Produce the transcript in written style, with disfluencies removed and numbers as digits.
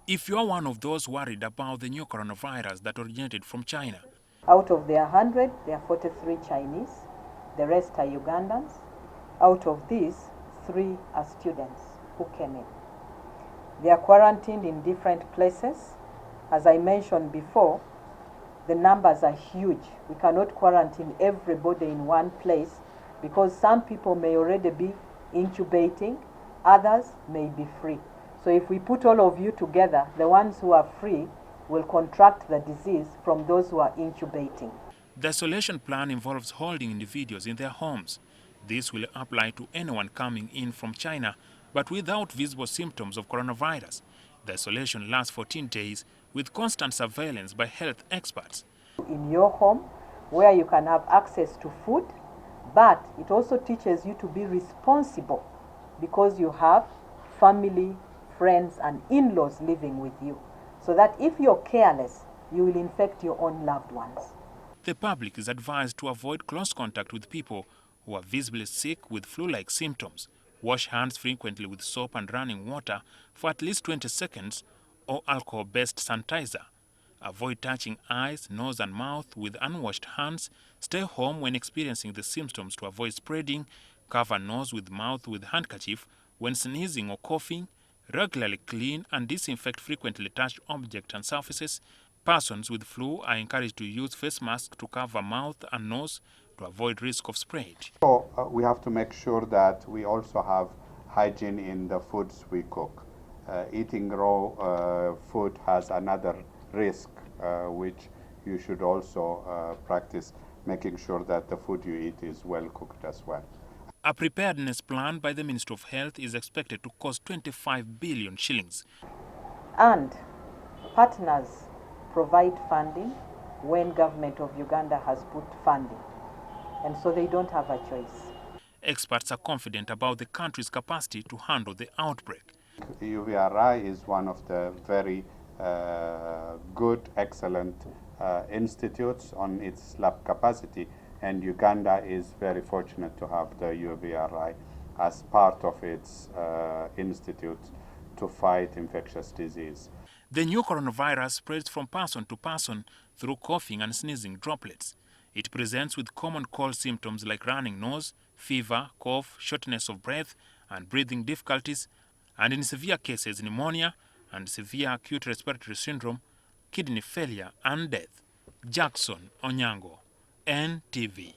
If you're one of those worried about the new coronavirus that originated from China, out of their 100, there are 43 Chinese, the rest are Ugandans. Out of these, 3 are students who came in. They are quarantined in different places. As I mentioned before, the numbers are huge. We cannot quarantine everybody in one place because some people may already be incubating, others may be free. So if we put all of you together, the ones who are free will contract the disease from those who are incubating. the isolation plan involves holding individuals in their homes. This will apply to anyone coming in from China, but without visible symptoms of coronavirus. The isolation lasts 14 days with constant surveillance by health experts. In your home, where you can have access to food, but it also teaches you to be responsible because you have family, friends, and in-laws living with you. So that if you're careless, you will infect your own loved ones. The public is advised to avoid close contact with people who are visibly sick with flu-like symptoms. Wash hands frequently with soap and running water for at least 20 seconds or alcohol-based sanitizer. Avoid touching eyes, nose and mouth with unwashed hands. Stay home when experiencing the symptoms to avoid spreading. Cover nose with mouth with handkerchief when sneezing or coughing. Regularly clean and disinfect frequently touched objects and surfaces. Persons with flu are encouraged to use face masks to cover mouth and nose to avoid risk of spread. So we have to make sure that we also have hygiene in the foods we cook. Eating raw food has another risk, which you should also practice, making sure that the food you eat is well cooked as well. A preparedness plan by the Ministry of Health is expected to cost 25 billion shillings. And partners provide funding when government of Uganda has put funding. And so they don't have a choice. Experts are confident about the country's capacity to handle the outbreak. UVRI is one of the very good, excellent institutes on its lab capacity, and Uganda is very fortunate to have the UVRI as part of its institute to fight infectious disease. The new coronavirus spreads from person to person through coughing and sneezing droplets. It presents with common cold symptoms like running nose, fever, cough, shortness of breath, and breathing difficulties, and in severe cases, pneumonia and severe acute respiratory syndrome, kidney failure, and death. Jackson Onyango, NTV.